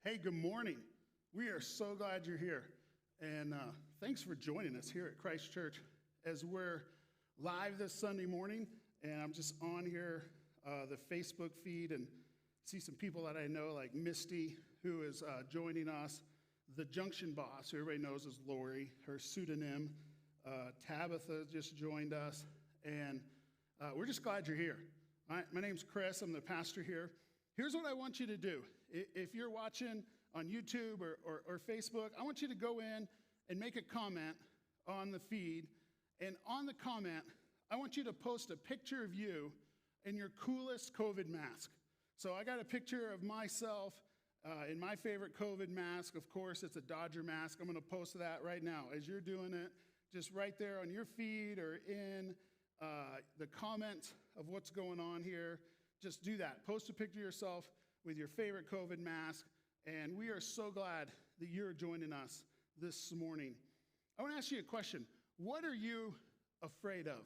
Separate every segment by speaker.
Speaker 1: Hey, good morning. We are so glad you're here. And thanks for joining us here at Christ Church as we're live this Sunday morning. And I'm just on here, the Facebook feed, and see some people that I know, like Misty, who is joining us. The Junction Boss, who everybody knows is Lori, her pseudonym. Tabitha just joined us. And we're just glad you're here. All right, my name's Chris. I'm the pastor here. Here's what I want you to do. If you're watching on YouTube or Facebook, I want you to go in and make a comment on the feed. And on the comment, I want you to post a picture of you in your coolest COVID mask. So I got a picture of myself in my favorite COVID mask. Of course, it's a Dodger mask. I'm going to post that right now. As you're doing it, just right there on your feed or in the comments of what's going on here, just do that. Post a picture of yourself with your favorite COVID mask. And we are so glad that you're joining us this morning. I want to ask you a question. What are you afraid of?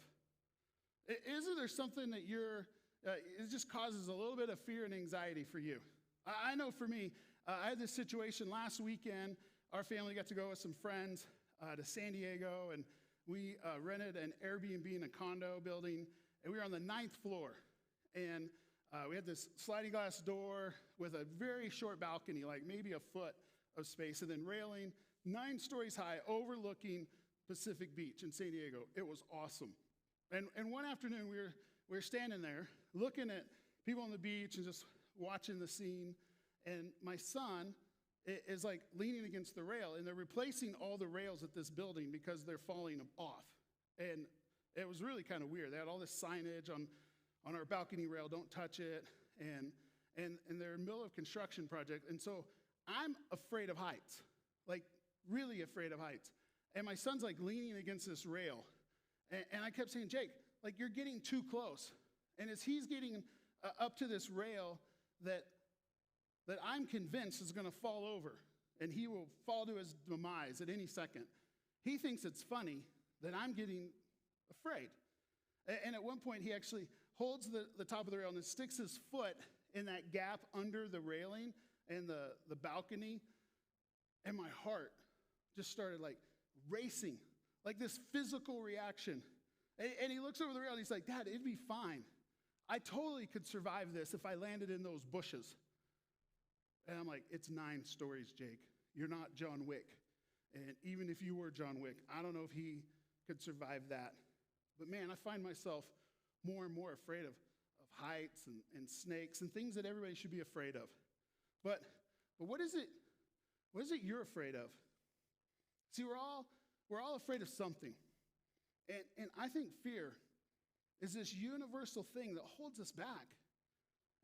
Speaker 1: Isn't there something that it just causes a little bit of fear and anxiety for you? I know for me, I had this situation last weekend. Our family got to go with some friends to San Diego, and we rented an Airbnb in a condo building, and we were on the 9th floor. And we had this sliding glass door with a very short balcony, like maybe a foot of space, and then railing 9 stories high overlooking Pacific Beach in San Diego. It was awesome. And one afternoon, we were standing there looking at people on the beach and just watching the scene. And my son is like leaning against the rail, and they're replacing all the rails at this building because they're falling off. And it was really kind of weird. They had all this signage on our balcony rail, don't touch it, and they're in the middle of a construction project. And so I'm afraid of heights, like really afraid of heights. And my son's like leaning against this rail. And I kept saying, Jake, like you're getting too close. And as he's getting up to this rail that I'm convinced is going to fall over, and he will fall to his demise at any second, he thinks it's funny that I'm getting afraid. And at one point, he actually holds the top of the rail and then sticks his foot in that gap under the railing and the balcony. And my heart just started like racing, like this physical reaction. And he looks over the rail and he's like, Dad, it'd be fine. I totally could survive this if I landed in those bushes. And I'm like, it's 9 stories, Jake. You're not John Wick. And even if you were John Wick, I don't know if he could survive that. But man, I find myself more and more afraid of heights and snakes and things that everybody should be afraid of. But what is it you're afraid of? See, we're all afraid of something. And I think fear is this universal thing that holds us back.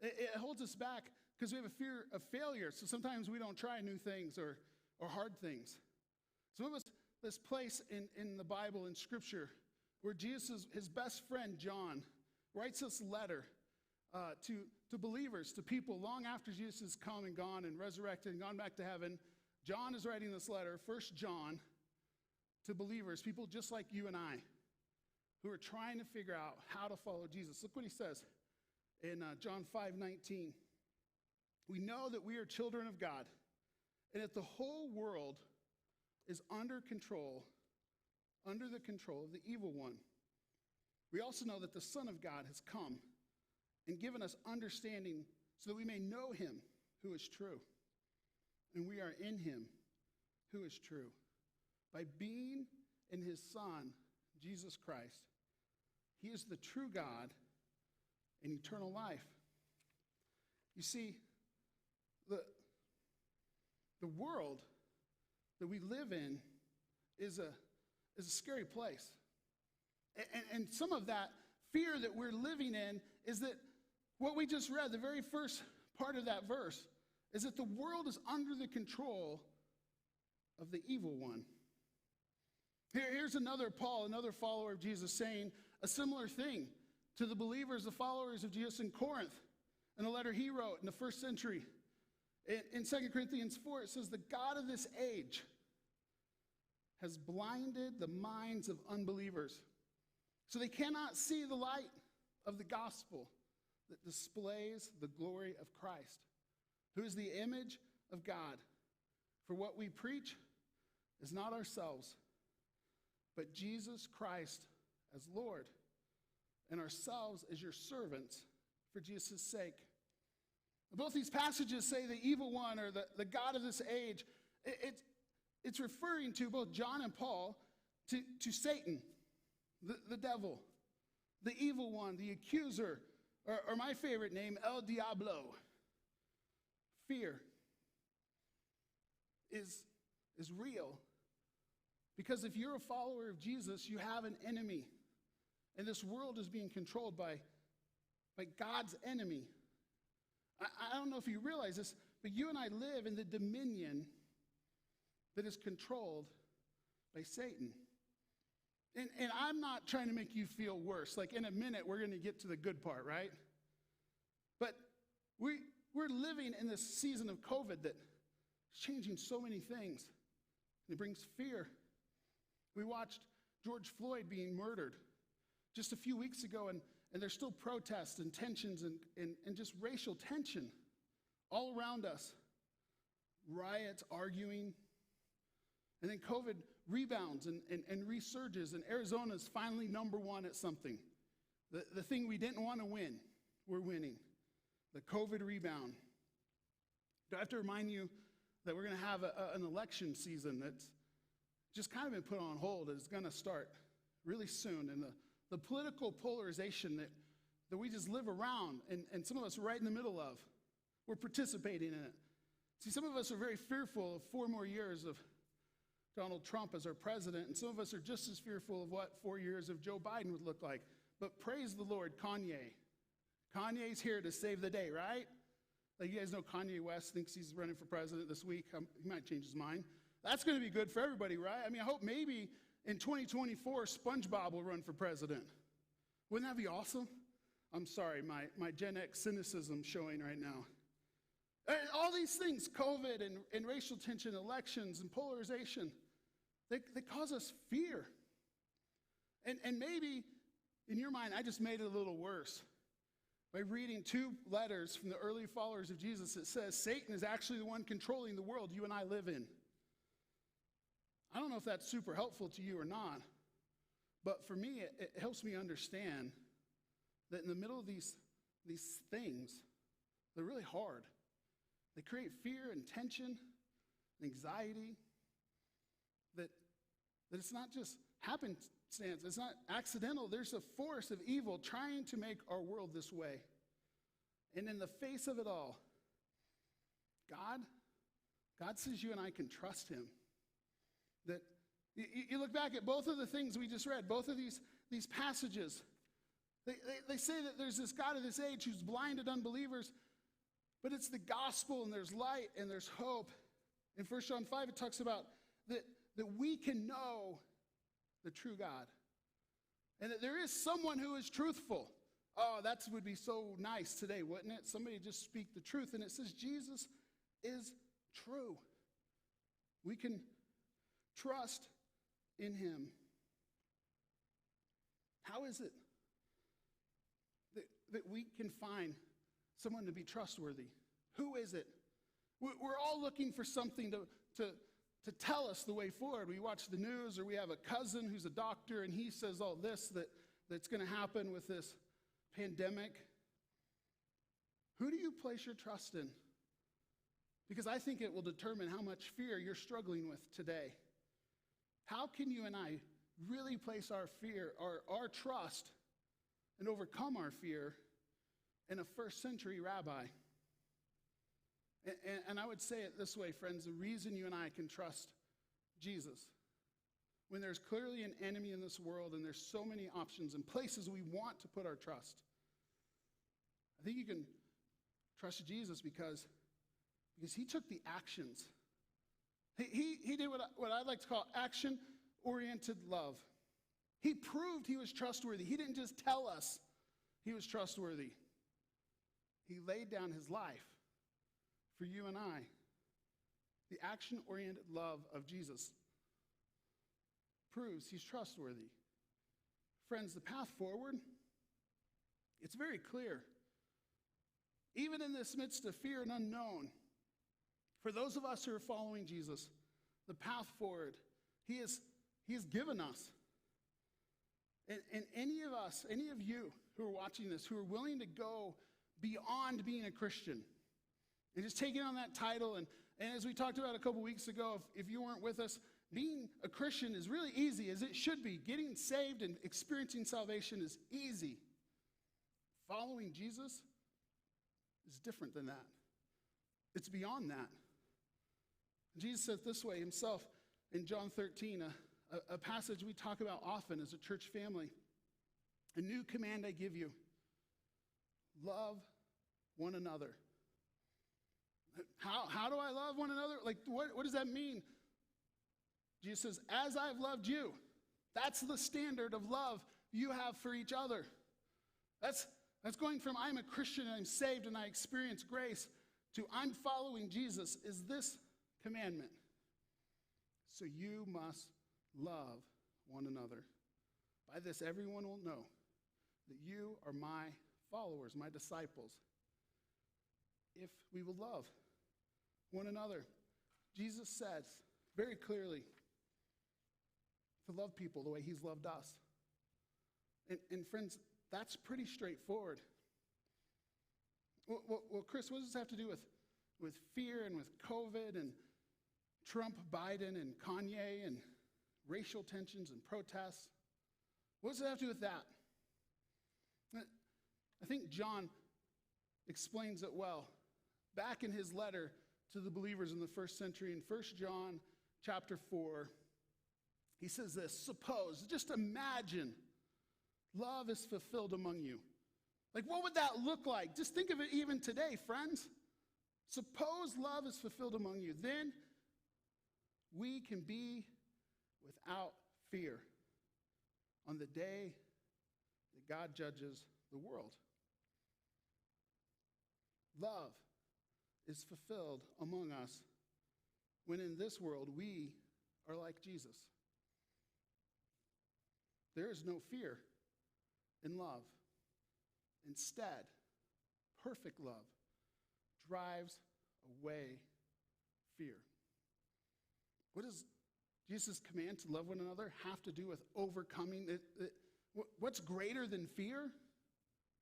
Speaker 1: It holds us back because we have a fear of failure. So sometimes we don't try new things or hard things. Some of us, this place in the Bible, in Scripture, where Jesus, his best friend, John, writes this letter to believers, to people long after Jesus has come and gone and resurrected and gone back to heaven. John is writing this letter, 1 John, to believers, people just like you and I, who are trying to figure out how to follow Jesus. Look what he says in John 5:19. We know that we are children of God, and that the whole world is under the control of the evil one. We also know that the Son of God has come and given us understanding so that we may know him who is true. And we are in him who is true. By being in his Son, Jesus Christ, he is the true God and eternal life. You see, the world that we live in is a scary place. And some of that fear that we're living in is that what we just read, the very first part of that verse, is that the world is under the control of the evil one. Here's another Paul, another follower of Jesus, saying a similar thing to the believers, the followers of Jesus in Corinth, in a letter he wrote in the first century. In 2 Corinthians 4, it says, the God of this age has blinded the minds of unbelievers, so they cannot see the light of the gospel that displays the glory of Christ, who is the image of God. For what we preach is not ourselves, but Jesus Christ as Lord, and ourselves as your servants for Jesus' sake. Both these passages say the evil one or the god of this age. It's referring to both John and Paul to Satan, the devil, the evil one, the accuser, or my favorite name, El Diablo. Fear is real. Because if you're a follower of Jesus, you have an enemy. And this world is being controlled by God's enemy. I don't know if you realize this, but you and I live in the dominion that is controlled by Satan. And I'm not trying to make you feel worse. Like in a minute, we're going to get to the good part, right? But we're living in this season of COVID that is changing so many things. And it brings fear. We watched George Floyd being murdered just a few weeks ago, and there's still protests and tensions and just racial tension all around us. Riots, arguing. And then COVID rebounds and resurges, and Arizona's finally number one at something. The thing we didn't want to win, we're winning. The COVID rebound. Do I have to remind you that we're going to have an election season that's just kind of been put on hold? It's going to start really soon. And the political polarization that we just live around, and some of us are right in the middle of, we're participating in it. See, some of us are very fearful of 4 more years of Donald Trump as our president, and some of us are just as fearful of what 4 years of Joe Biden would look like. But praise the Lord, Kanye. Kanye's here to save the day, right? Like you guys know Kanye West thinks he's running for president this week. He might change his mind. That's going to be good for everybody, right? I mean, I hope maybe in 2024, SpongeBob will run for president. Wouldn't that be awesome? I'm sorry, my Gen X cynicism showing right now. All these things, COVID and racial tension, elections and polarization, they cause us fear. And maybe in your mind, I just made it a little worse by reading 2 letters from the early followers of Jesus that says Satan is actually the one controlling the world you and I live in. I don't know if that's super helpful to you or not, but for me, it helps me understand that in the middle of these things, they're really hard. They create fear and tension, anxiety, that it's not just happenstance, it's not accidental. There's a force of evil trying to make our world this way. And in the face of it all, God says you and I can trust him. That you look back at both of the things we just read, both of these passages, they say that there's this God of this age who's blinded unbelievers, but it's the gospel, and there's light, and there's hope. In 1 John 5, it talks about that we can know the true God. And that there is someone who is truthful. Oh, that would be so nice today, wouldn't it? Somebody just speak the truth. And it says Jesus is true. We can trust in him. How is it that we can find someone to be trustworthy? Who is it? We're all looking for something to tell us the way forward. We watch the news, or we have a cousin who's a doctor, and he says all this that's going to happen with this pandemic. Who do you place your trust in? Because I think it will determine how much fear you're struggling with today. How can you and I really place our fear, our trust, and overcome our fear in a first-century rabbi? And I would say it this way, friends, the reason you and I can trust Jesus, when there's clearly an enemy in this world and there's so many options and places we want to put our trust, I think you can trust Jesus because he took the actions. He did what I'd like to call action-oriented love. He proved he was trustworthy. He didn't just tell us he was trustworthy. He laid down his life for you and I. The action-oriented love of Jesus proves he's trustworthy. Friends, the path forward, it's very clear. Even in this midst of fear and unknown, For those of us who are following Jesus, the path forward, he has given us. And any of us, any of you who are watching this, who are willing to go beyond being a Christian and just taking on that title, and as we talked about a couple weeks ago, if you weren't with us, being a Christian is really easy, as it should be. Getting saved and experiencing salvation is easy. Following Jesus is different than that. It's beyond that. Jesus said this way himself in John 13, a passage we talk about often as a church family. A new command I give you: love one another. How do I love one another? Like, what does that mean? Jesus says, as I've loved you. That's the standard of love you have for each other. That's going from I'm a Christian and I'm saved and I experience grace to I'm following Jesus is this commandment. So you must love one another. By this, everyone will know that you are my followers, my disciples, if we will love one another. Jesus says very clearly to love people the way he's loved us. And friends, that's pretty straightforward. Well, Chris, what does this have to do with fear and with COVID and Trump, Biden, and Kanye and racial tensions and protests? What does it have to do with that? I think John explains it well. Back in his letter to the believers in the first century, in 1 John chapter 4, he says this: suppose, just imagine, love is fulfilled among you. Like, what would that look like? Just think of it even today, friends. Suppose love is fulfilled among you. Then we can be without fear on the day that God judges the world. Love is fulfilled among us when in this world we are like Jesus. There is no fear in love. Instead, perfect love drives away fear. What does Jesus' command to love one another have to do with overcoming it? What's greater than fear?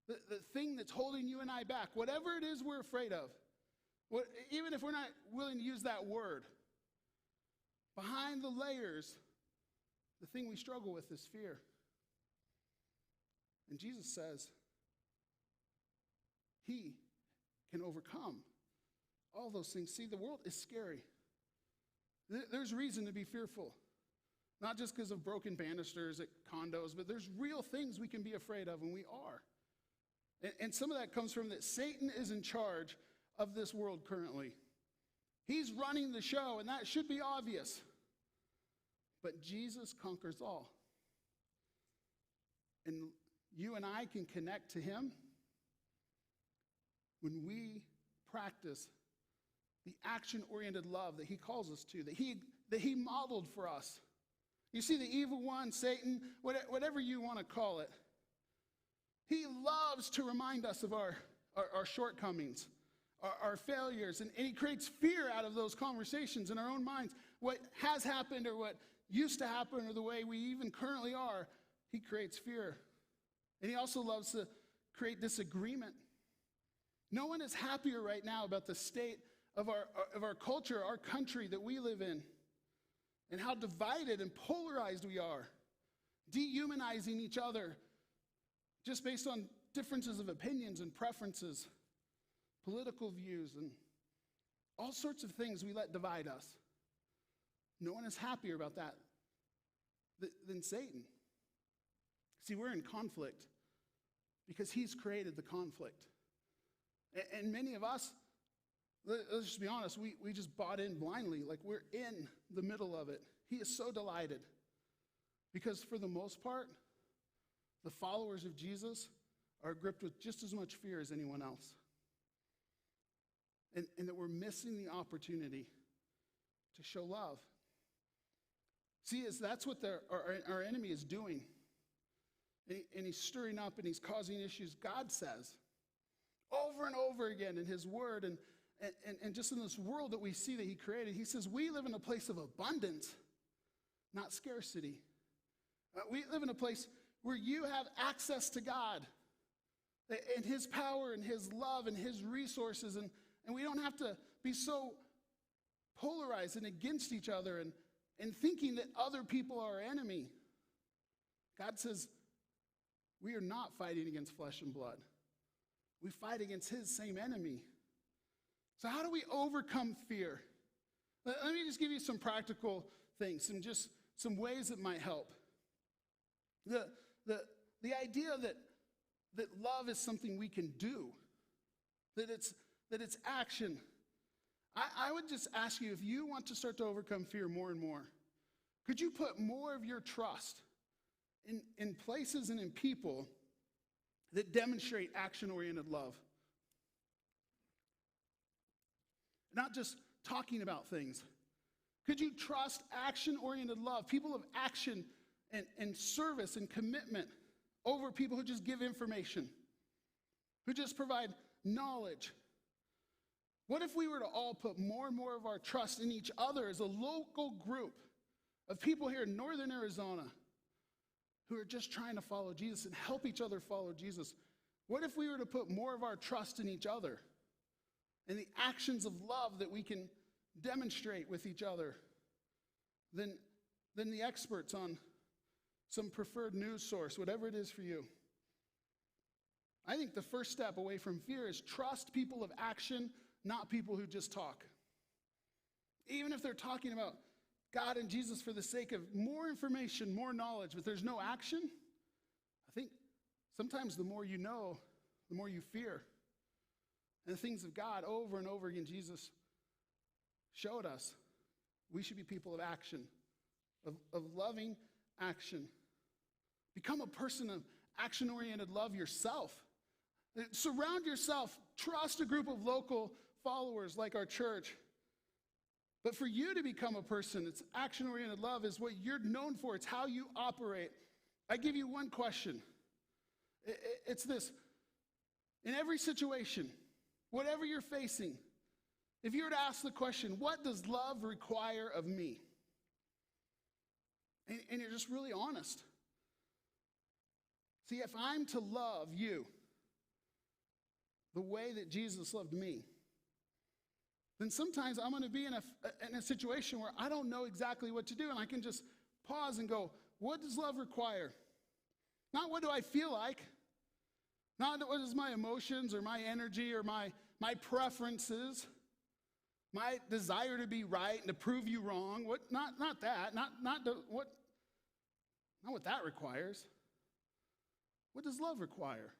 Speaker 1: The thing that's holding you and I back, whatever it is we're afraid of, even if we're not willing to use that word, behind the layers, the thing we struggle with is fear. And Jesus says he can overcome all those things. See, the world is scary. There's reason to be fearful. Not just because of broken banisters at condos, but there's real things we can be afraid of, and we are. And some of that comes from that Satan is in charge of this world currently. He's running the show, and that should be obvious. But Jesus conquers all. And you and I can connect to him when we practice the action-oriented love that he calls us to, that he modeled for us. You see, the evil one, Satan, whatever you want to call it, he loves to remind us of our shortcomings, our failures, and he creates fear out of those conversations in our own minds. What has happened or what used to happen or the way we even currently are, he creates fear. And he also loves to create disagreement. No one is happier right now about the state of our culture, our country that we live in, and how divided and polarized we are, dehumanizing each other just based on differences of opinions and preferences, political views, and all sorts of things we let divide us. No one is happier about that than Satan. See, we're in conflict because he's created the conflict. And many of us, let's just be honest, we just bought in blindly, like we're in the middle of it. He is so delighted because for the most part, the followers of Jesus are gripped with just as much fear as anyone else. And that we're missing the opportunity to show love. See, that's what our enemy is doing. And he's stirring up and he's causing issues. God says over and over again in his word, and just in this world that we see that he created, he says we live in a place of abundance, not scarcity. We live in a place where you have access to God and his power and his love and his resources, and we don't have to be so polarized and against each other and thinking that other people are our enemy. God says we are not fighting against flesh and blood. We fight against his same enemy. So how do we overcome fear? Let me just give you some practical things and just some ways that might help. The idea that love is something we can do, that it's action. I would just ask you, if you want to start to overcome fear more and more, could you put more of your trust in places and in people that demonstrate action-oriented love? Not just talking about things. Could you trust action-oriented love, people of action and service and commitment, over people who just give information, who just provide knowledge? What if we were to all put more and more of our trust in each other as a local group of people here in northern Arizona who are just trying to follow Jesus and help each other follow Jesus? What if we were to put more of our trust in each other and the actions of love that we can demonstrate with each other than the experts on some preferred news source, whatever it is for you? I think the first step away from fear is trust people of action, not people who just talk. Even if they're talking about God and Jesus for the sake of more information, more knowledge, but there's no action, I think sometimes the more you know, the more you fear. And the things of God, over and over again, Jesus showed us we should be people of action, of loving action. Become a person of action-oriented love yourself. Surround yourself. Trust a group of local followers like our church. But for you to become a person, it's action-oriented love is what you're known for. It's how you operate. I give you one question. It's this. In every situation, whatever you're facing, if you were to ask the question, what does love require of me? And you're just really honest. See, if I'm to love you the way that Jesus loved me, then sometimes I'm going to be in a situation where I don't know exactly what to do, and I can just pause and go, what does love require? Not what do I feel like, not what is my emotions or my energy or my preferences, my desire to be right and to prove you wrong. Not that, not what that requires. What does love require?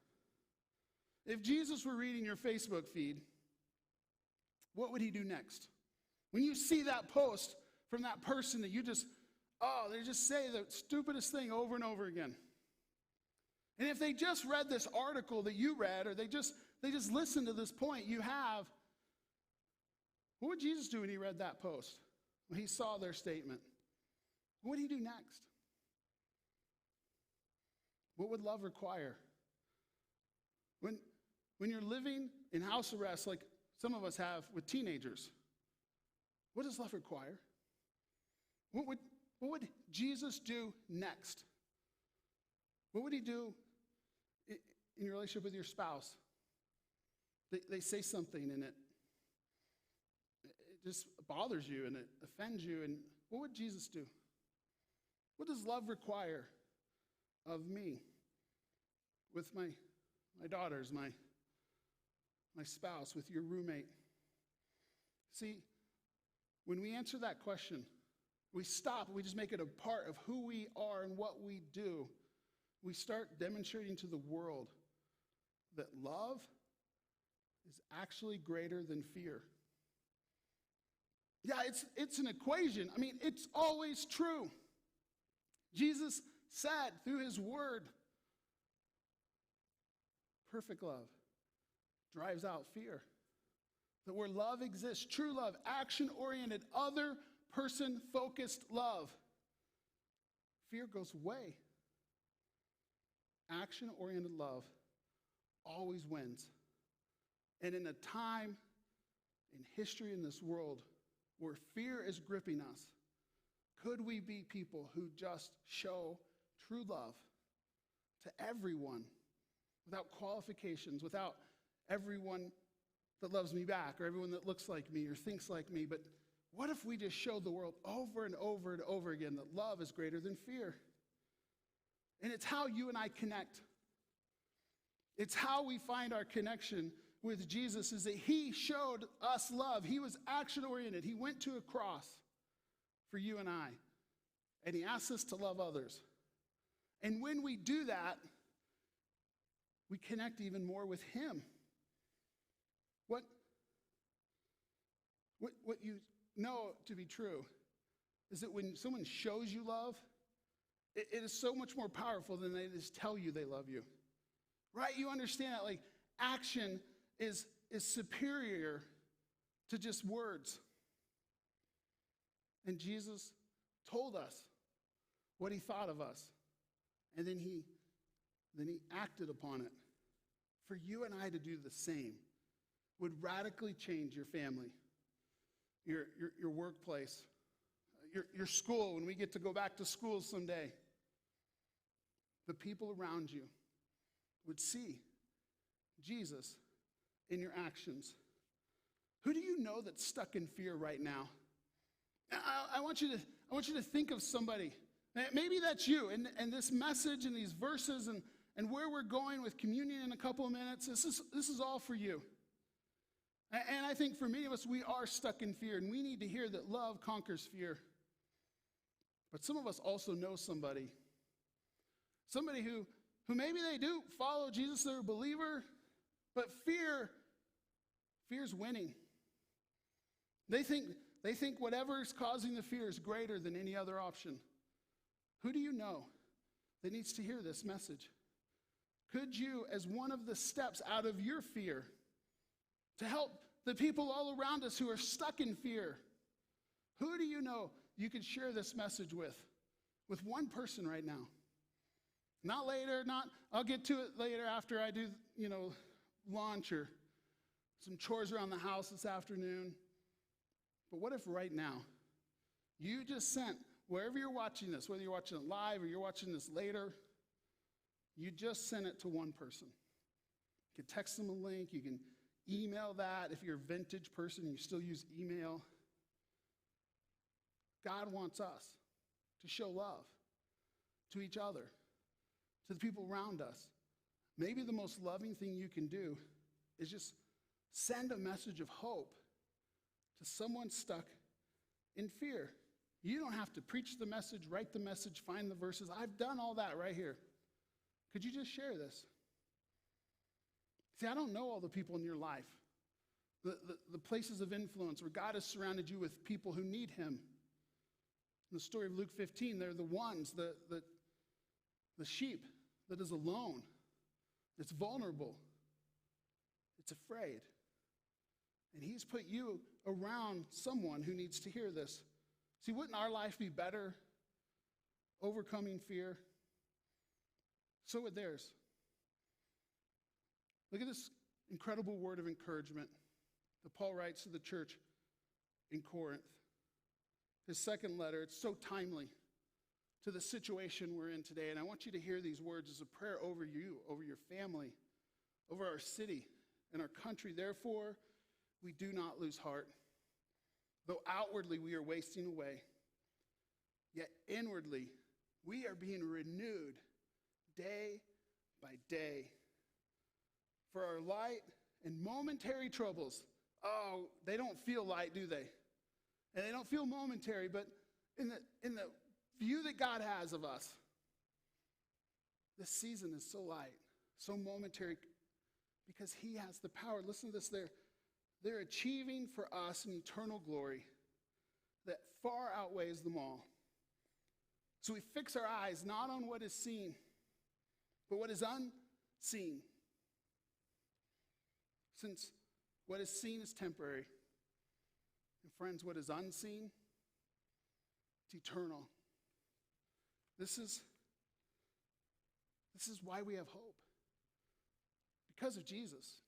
Speaker 1: If Jesus were reading your Facebook feed, what would he do next? When you see that post from that person that they just say the stupidest thing over and over again. And if they just read this article that you read, or they just listened to this point you have, what would Jesus do when he read that post? When he saw their statement? What would he do next? What would love require? When you're living in house arrest like some of us have with teenagers, what does love require? What would Jesus do next? What would he do in your relationship with your spouse? They say something and it just bothers you and it offends you. And what would Jesus do? What does love require of me with my daughters, my spouse, with your roommate? See, when we answer that question, we stop, we just make it a part of who we are and what we do. We start demonstrating to the world that love is actually greater than fear. Yeah, it's an equation. I mean, it's always true. Jesus said through his word, perfect love drives out fear. That where love exists, true love, action-oriented, other person-focused love, fear goes away. Action-oriented love always wins. And in a time in history in this world where fear is gripping us, could we be people who just show true love to everyone without qualifications, without everyone that loves me back or everyone that looks like me or thinks like me? But what if we just showed the world over and over and over again that love is greater than fear? And it's how you and I connect. It's how we find our connection with Jesus, is that he showed us love. He was action-oriented. He went to a cross for you and I, and he asks us to love others. And when we do that, we connect even more with him. What you know to be true is that when someone shows you love, it is so much more powerful than they just tell you they love you. Right? You understand that, like, action is superior to just words. And Jesus told us what he thought of us. And then he acted upon it. For you and I to do the same would radically change your family, your workplace, your school, when we get to go back to school someday. The people around you would see Jesus in your actions. Who do you know that's stuck in fear right now? I want you to think of somebody. Maybe that's you. And this message and these verses and where we're going with communion in a couple of minutes, this is all for you. And I think for many of us, we are stuck in fear, and we need to hear that love conquers fear. But some of us also know somebody who maybe they do follow Jesus, they're a believer, but fear's winning. They think whatever is causing the fear is greater than any other option. Who do you know that needs to hear this message? Could you, as one of the steps out of your fear, to help the people all around us who are stuck in fear, who do you know you could share this message with? With one person right now. Not later, I'll get to it later after I do, lunch or some chores around the house this afternoon. But what if right now you just sent, wherever you're watching this, whether you're watching it live or you're watching this later, you just sent it to one person. You can text them a link. You can email that. If you're a vintage person, you still use email. God wants us to show love to each other, to the people around us. Maybe the most loving thing you can do is just send a message of hope to someone stuck in fear. You don't have to preach the message, write the message, find the verses. I've done all that right here. Could you just share this? See, I don't know all the people in your life, the places of influence where God has surrounded you with people who need him. In the story of Luke 15, they're the ones, the sheep that is alone, it's vulnerable, it's afraid. And he's put you around someone who needs to hear this. See, wouldn't our life be better overcoming fear? So would theirs. Look at this incredible word of encouragement that Paul writes to the church in Corinth. His second letter, it's so timely to the situation we're in today. And I want you to hear these words as a prayer over you, over your family, over our city and our country. Therefore, we do not lose heart. Though outwardly we are wasting away, yet inwardly we are being renewed day by day. For our light and momentary troubles, they don't feel light, do they? And they don't feel momentary, but in the view that God has of us, this season is so light, so momentary, because he has the power. Listen to this. They're achieving for us an eternal glory that far outweighs them all. So we fix our eyes not on what is seen, but what is unseen. Since what is seen is temporary. And friends, what is unseen, it's eternal. This is why we have hope. Because of Jesus.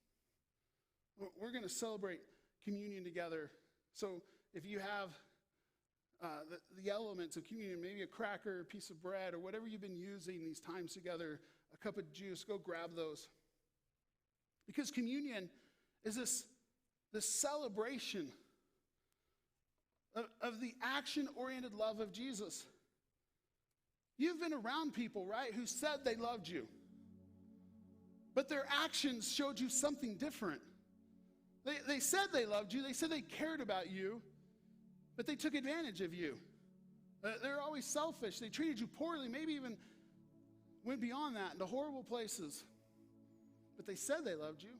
Speaker 1: We're going to celebrate communion together. So if you have the elements of communion, maybe a cracker, a piece of bread, or whatever you've been using these times together, a cup of juice, go grab those. Because communion is this celebration of the action-oriented love of Jesus. You've been around people, right, who said they loved you, but their actions showed you something different. They said they loved you, they said they cared about you, but they took advantage of you. They're always selfish. They treated you poorly, maybe even went beyond that into horrible places. But they said they loved you.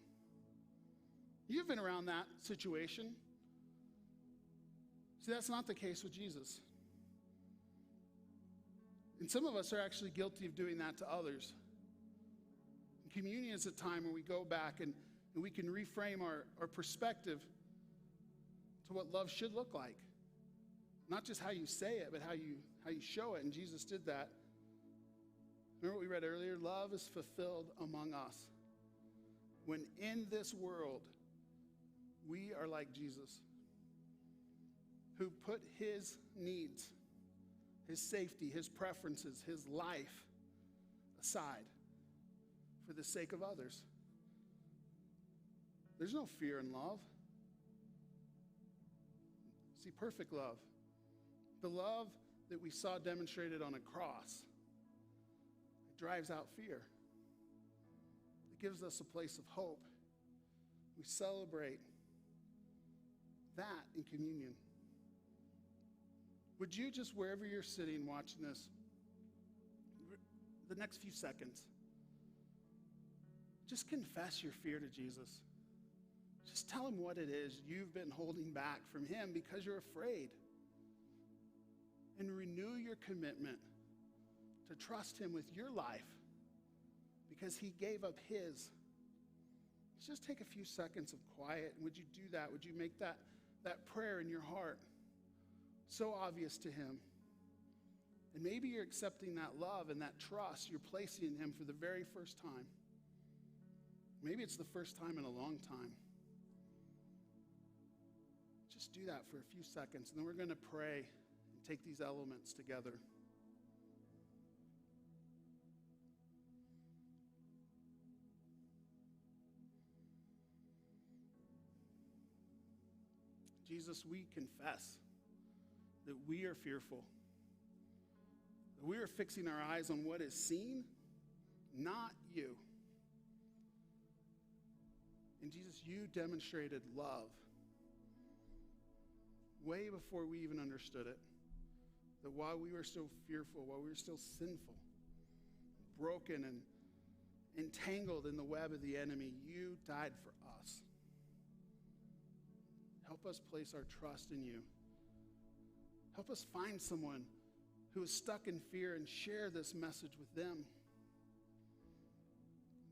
Speaker 1: You've been around that situation. See, that's not the case with Jesus. And some of us are actually guilty of doing that to others. And communion is a time where we go back and we can reframe our perspective to what love should look like. Not just how you say it, but how you show it. And Jesus did that. Remember what we read earlier? Love is fulfilled among us. When in this world, we are like Jesus, who put his needs, his safety, his preferences, his life aside for the sake of others. There's no fear in love. See, perfect love. The love that we saw demonstrated on a cross, it drives out fear. It gives us a place of hope. We celebrate that in communion. Would you just, wherever you're sitting watching this, the next few seconds, just confess your fear to Jesus. Just tell him what it is you've been holding back from him because you're afraid. And renew your commitment to trust him with your life because he gave up his. Just take a few seconds of quiet. And would you do that? Would you make that prayer in your heart so obvious to him? And maybe you're accepting that love and that trust you're placing in him for the very first time. Maybe it's the first time in a long time. Just do that for a few seconds, and then we're going to pray and take these elements together. Jesus, we confess that we are fearful, that we are fixing our eyes on what is seen, not you. And Jesus, you demonstrated love way before we even understood it. That while we were still fearful, while we were still sinful, broken and entangled in the web of the enemy, you died for us. Help us place our trust in you. Help us find someone who is stuck in fear and share this message with them.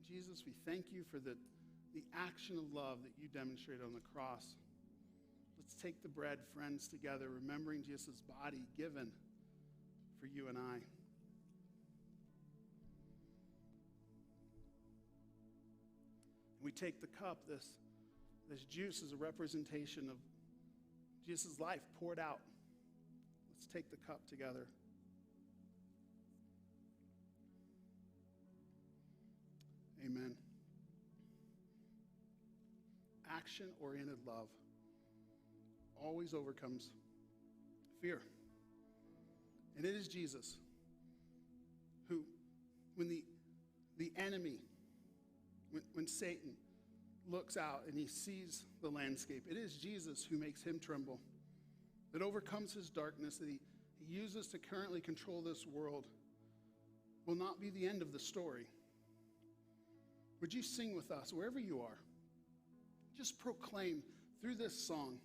Speaker 1: Jesus, we thank you for the action of love that you demonstrated on the cross. Let's take the bread, friends, together, remembering Jesus' body given for you and I. We take the cup. This juice is a representation of Jesus' life poured out. Let's take the cup together. Amen. Action-oriented love always overcomes fear. And it is Jesus who, when the enemy, when Satan looks out and he sees the landscape, it is Jesus who makes him tremble, that overcomes his darkness, that he uses to currently control this world, will not be the end of the story. Would you sing with us wherever you are? Just proclaim through this song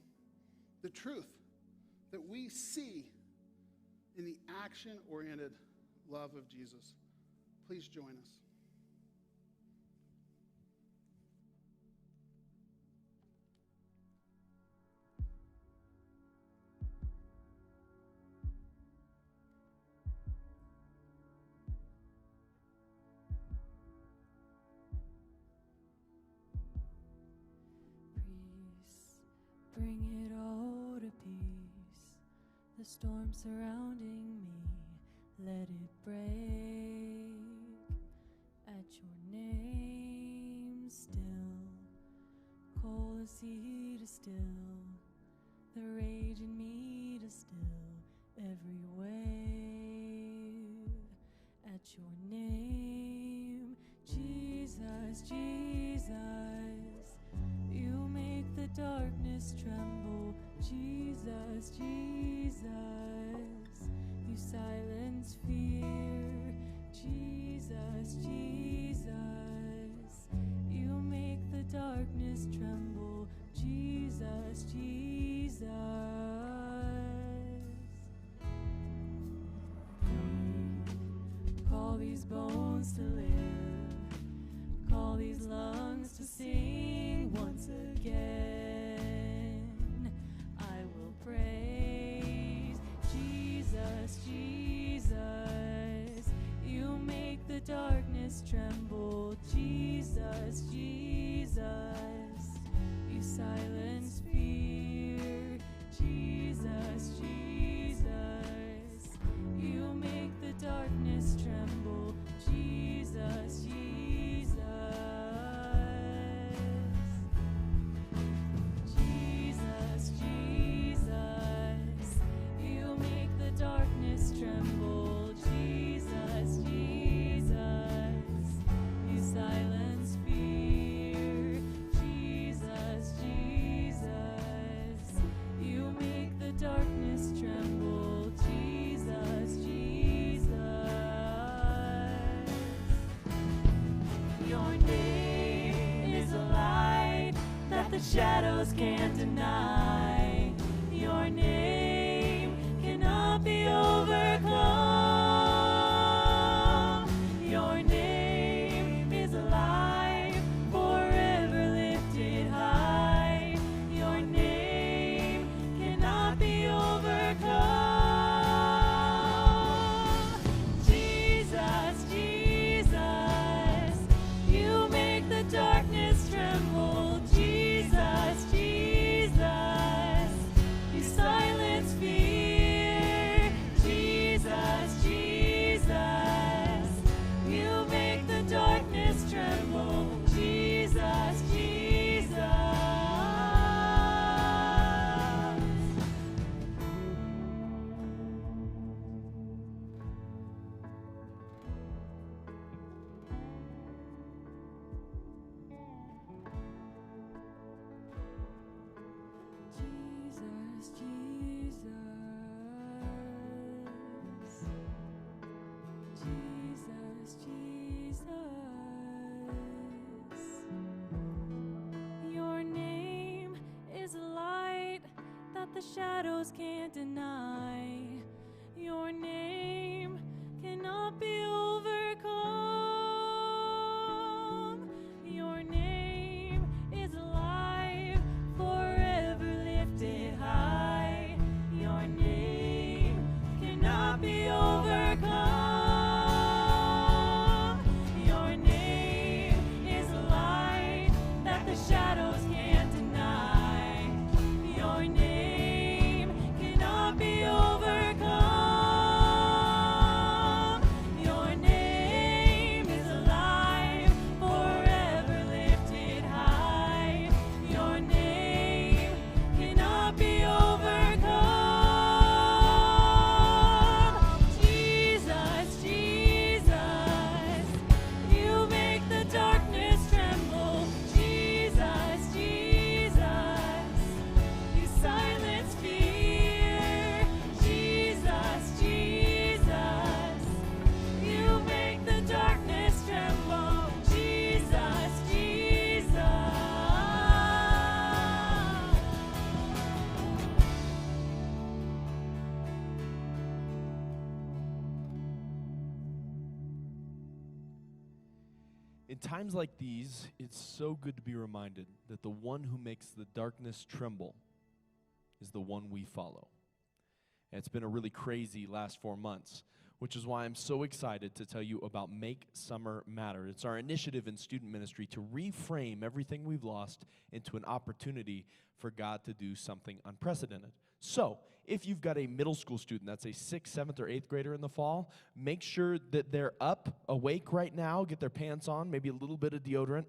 Speaker 1: the truth that we see in the action-oriented love of Jesus. Please join us.
Speaker 2: storm surrounding me, let it break at your name. Still, cold as sea to still, the rage in me to still every wave at your name. Jesus, Jesus, you make the darkness tremble. Jesus, Jesus, you silence fear. Jesus, Jesus, you make the darkness tremble. Jesus, Jesus. Call these bones to live, call these lungs to sing once again. I will praise Jesus, Jesus, you make the darkness tremble. Jesus, Jesus, you silence fear. Jesus, Jesus, you make the darkness tremble. Jesus, Jesus, Jesus, Jesus, you make the darkness tremble. Jesus, Jesus, you silence fear. Jesus, Jesus, you make the darkness tremble. Jesus, Jesus, your name is a light that the shadows can't deny. Your name cannot be overcome. Your name is alive, forever lifted high. Your name cannot be overcome. Jesus, Jesus, you make the darkness tremble. Jesus, Jesus, you silence fear. Jesus, Jesus, you make the darkness tremble. Jesus, Jesus. Jesus, Jesus, Jesus, Jesus. Your name is a light that the shadows can't deny. Your name cannot be overcome. Your name is alive, forever lifted high. Your name cannot be overcome. Your name is a light that the shadows can't deny. Your name cannot be overcome. Your name is alive, forever lifted high. Your name cannot be overcome. Jesus, Jesus, you make the darkness tremble. Jesus, Jesus, you silence fear. Jesus, Jesus, you make the darkness tremble. Jesus, Jesus.
Speaker 3: In times like these, it's so good to be reminded that the one who makes the darkness tremble is the one we follow. And it's been a really crazy last 4 months, which is why I'm so excited to tell you about Make Summer Matter. It's our initiative in student ministry to reframe everything we've lost into an opportunity for God to do something unprecedented. So, if you've got a middle school student that's a 6th, 7th, or 8th grader in the fall, make sure that they're up, awake right now, get their pants on, maybe a little bit of deodorant,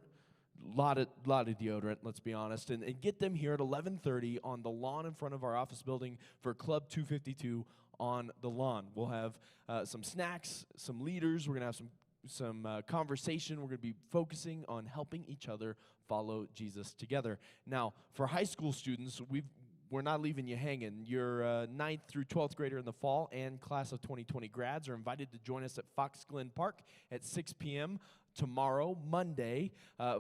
Speaker 3: lot of deodorant, let's be honest, and get them here at 11:30 on the lawn in front of our office building for Club 252 on the lawn. We'll have some snacks, some leaders. We're going to have some conversation. We're going to be focusing on helping each other follow Jesus together. Now, for high school students, we're not leaving you hanging. Your 9th through 12th grader in the fall and class of 2020 grads are invited to join us at Fox Glen Park at 6 p.m. tomorrow, Monday,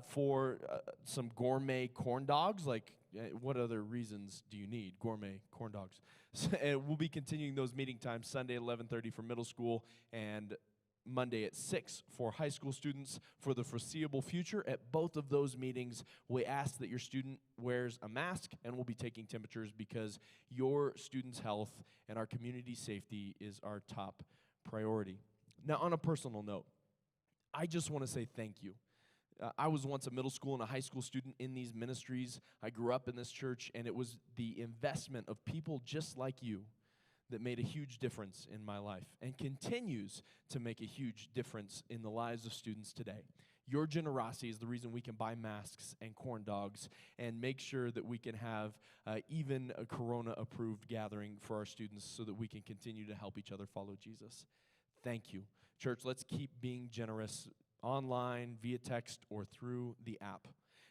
Speaker 3: for some gourmet corn dogs. Like, what other reasons do you need? Gourmet corn dogs. And we'll be continuing those meeting times Sunday at 11:30 for middle school and Monday at 6 for high school students. For the foreseeable future, at both of those meetings, we ask that your student wears a mask, and we'll be taking temperatures because your student's health and our community safety is our top priority. Now, on a personal note, I just want to say thank you. I was once a middle school and a high school student in these ministries. I grew up in this church, and it was the investment of people just like you that made a huge difference in my life and continues to make a huge difference in the lives of students today. Your generosity is the reason we can buy masks and corn dogs and make sure that we can have even a Corona-approved gathering for our students so that we can continue to help each other follow Jesus. Thank you. Church, let's keep being generous online, via text, or through the app.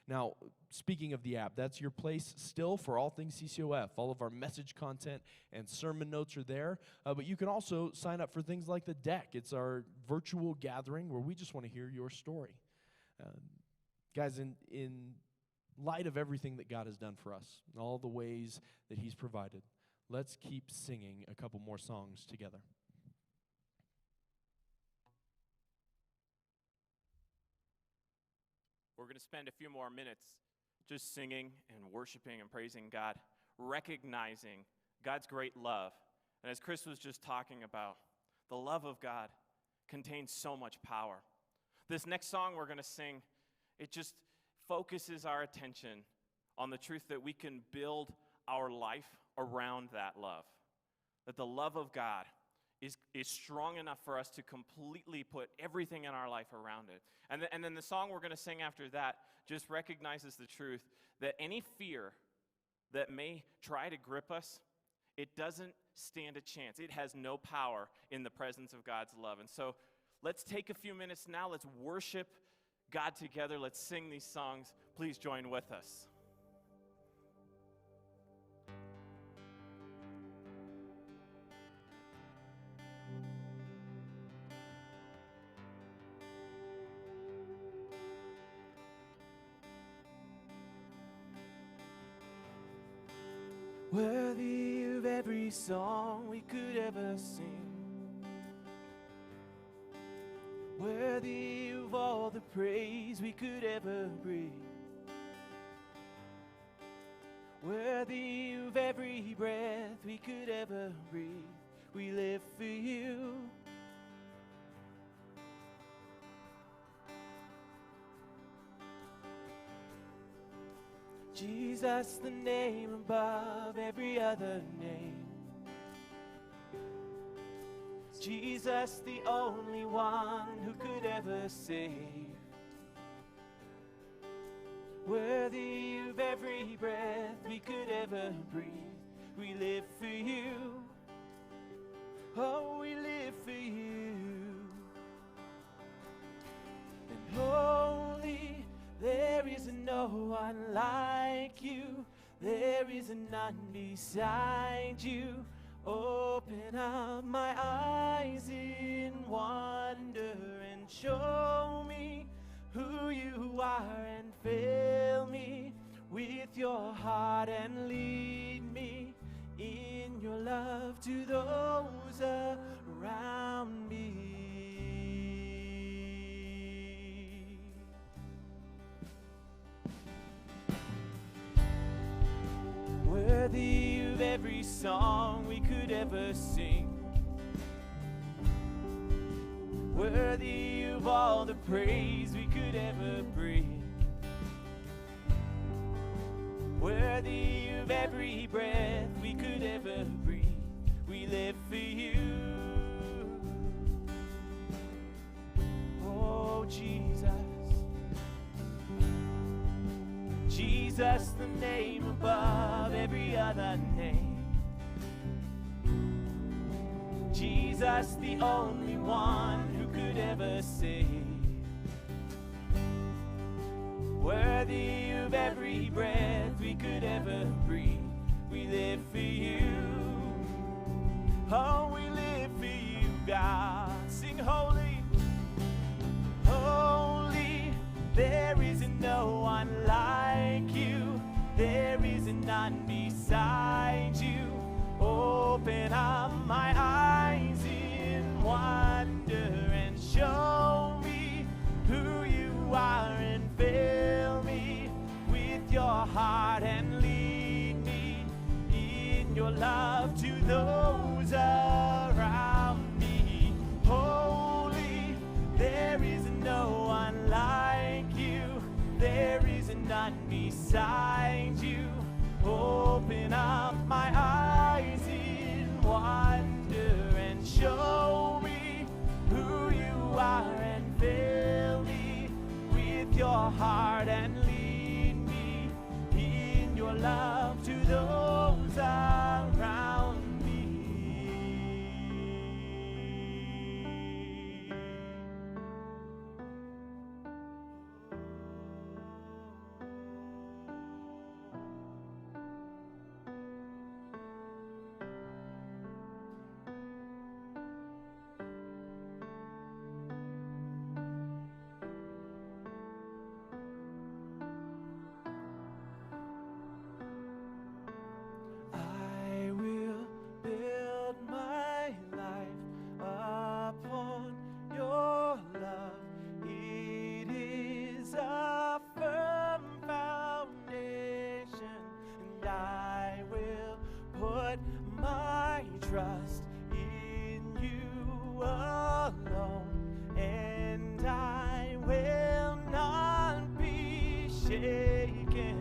Speaker 3: Now, speaking of the app, that's your place still for all things CCOF. All of our message content and sermon notes are there. But you can also sign up for things like the Deck. It's our virtual gathering where we just want to hear your story. Guys, in light of everything that God has done for us, all the ways that He's provided, let's keep singing a couple more songs together.
Speaker 4: We're going to spend a few more minutes just singing and worshiping and praising God, recognizing God's great love. And as Chris was just talking about, the love of God contains so much power. This next song we're going to sing, it just focuses our attention on the truth that we can build our life around that love. That the love of God is strong enough for us to completely put everything in our life around it. And then the song we're going to sing after that just recognizes the truth that any fear that may try to grip us, it doesn't stand a chance. It has no power in the presence of God's love. And so let's take a few minutes now. Let's worship God together. Let's sing these songs. Please join with us. Worthy of every song we could ever sing, worthy of all the praise we could ever bring, worthy of every breath we could ever breathe. We live for you. Jesus, the name above every other name. Jesus, the only one who could ever save. Worthy of every breath we could ever breathe. We live for you. Oh, we live for you. And holy, there is no one like you. There is none beside you. Open up my eyes in wonder and show me who you are, and fill me with your heart and lead me in your love to those around me. Worthy of every song we could ever sing, worthy of all the praise we could ever bring, worthy of every breath we could
Speaker 5: could ever breathe. We live for you. Oh, Jesus. Jesus, the name above every other name. Jesus, the only one who could ever save. Worthy of every breath we could ever breathe. We live for you. Oh, we live for you, God. Sing holy. Holy, there is no one like you. There is none beside you. Open up my eyes in wonder and show me who you are and fill me with your heart and lead me in your love to those around me. Holy, there is no one like you. There is none beside you. Open up my eyes in wonder and show me who you are and fill me with your heart and lead me in your love to those around me. I will build my life upon your love. It is a firm foundation, and I will put my trust in you alone, and I will not be shaken.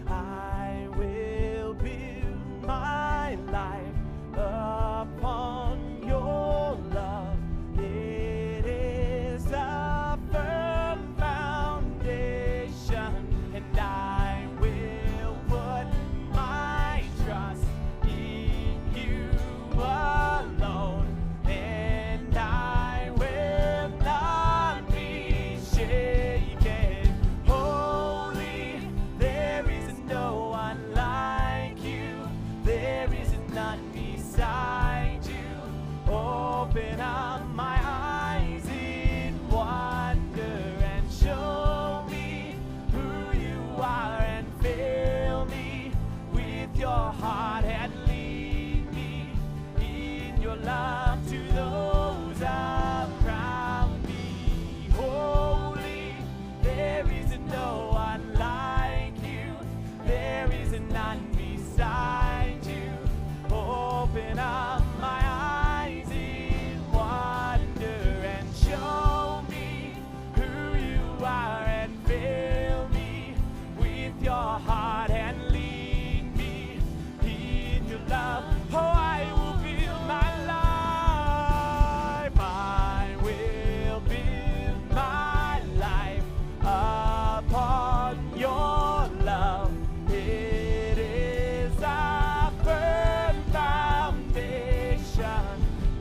Speaker 5: I will build my life upon your love. It is a firm foundation, and I will put my trust in you alone, and I will not be shaken. Holy, there is no one like you. There is none beside you. Open up my eyes in wonder and show me who you are and fill me with your heart and lead me in your love to those around me. Holy, there is no one like you. There is none beside you. Open up my eyes in wonder and show me who you are and fill me with your heart and lead me in your love. Oh, I will build my life. I will build my life upon your love. It is a firm foundation.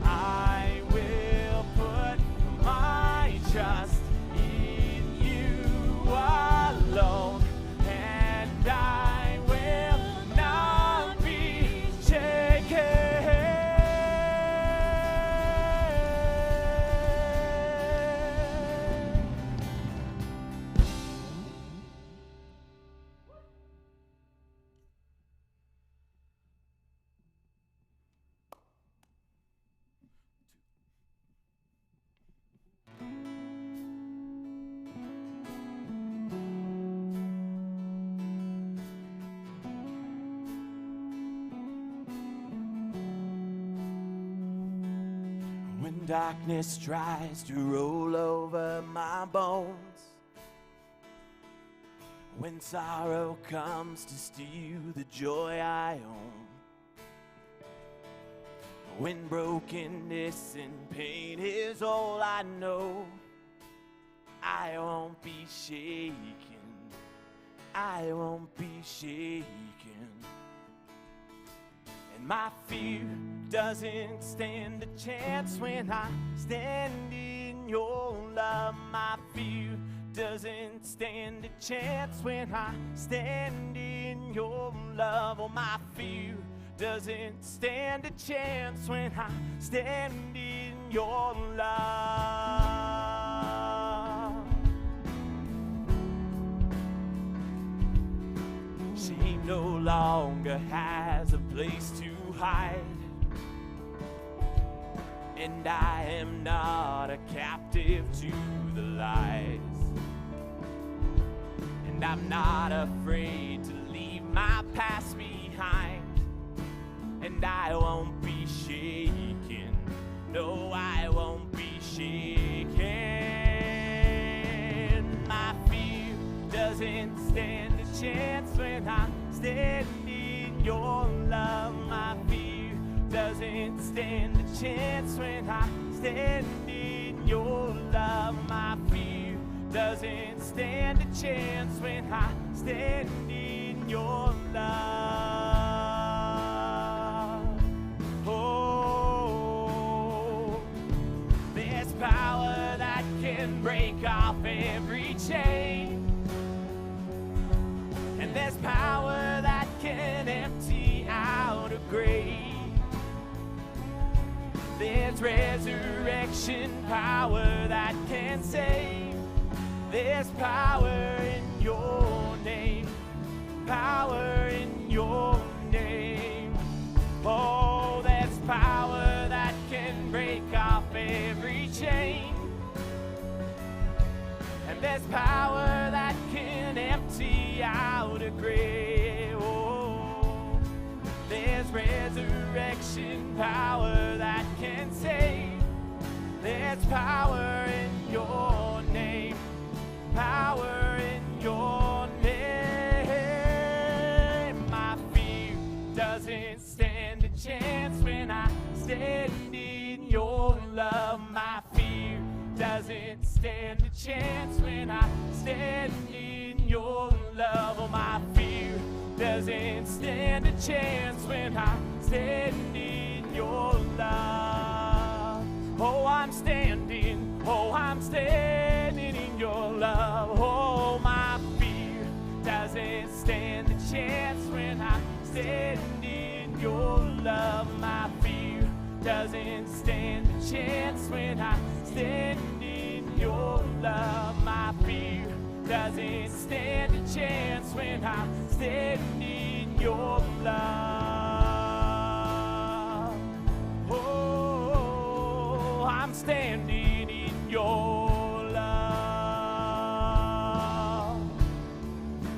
Speaker 5: I will put my trust in you alone, and I will not be shaken. When darkness tries to roll over my bones, when sorrow comes to steal the joy I own, When brokenness and pain is all I know, I won't be shaken. I won't be shaken. And my fear doesn't stand a chance when I stand in your love. My fear doesn't stand a chance when I stand in your love. Oh, my fear doesn't stand a chance when I stand in your love. Shame no longer has a place to hide, and I am not a captive to the lies, and I'm not afraid to leave my past behind, and I won't be shaken. No, I won't be shaken. My fear doesn't stand a chance when I stand in your love. My fear doesn't stand a chance when I stand in your love. My fear doesn't stand a chance when I stand in your love. Oh, there's power that can break off every chain, and there's power that can empty out a grave. There's resurrection power that can save. There's power in your name, power in your name. Oh, there's power that can break off every chain, and there's power that can empty out a grave. Oh, there's resurrection power that can save. There's power in your name, power in your name. My fear doesn't stand a chance when I stand in your love. My fear doesn't stand a chance when I stand in your love. Oh, my fear doesn't stand a chance when I stand in your love. Oh, I'm standing in your love. Oh, my fear doesn't stand a chance when I stand in your love. My fear doesn't stand a chance when I stand in your love. My fear doesn't stand a chance when I stand in your love. Oh, I'm standing in your love,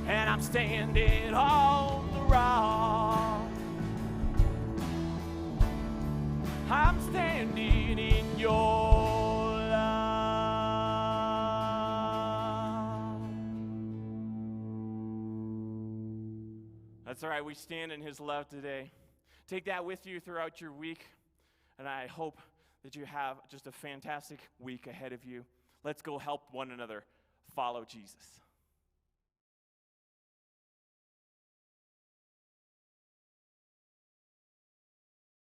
Speaker 5: and I'm standing on the rock. I'm standing in your love.
Speaker 4: That's all right. We stand in his love today. Take that with you throughout your week, and I hope that you have just a fantastic week ahead of you. Let's go help one another follow Jesus.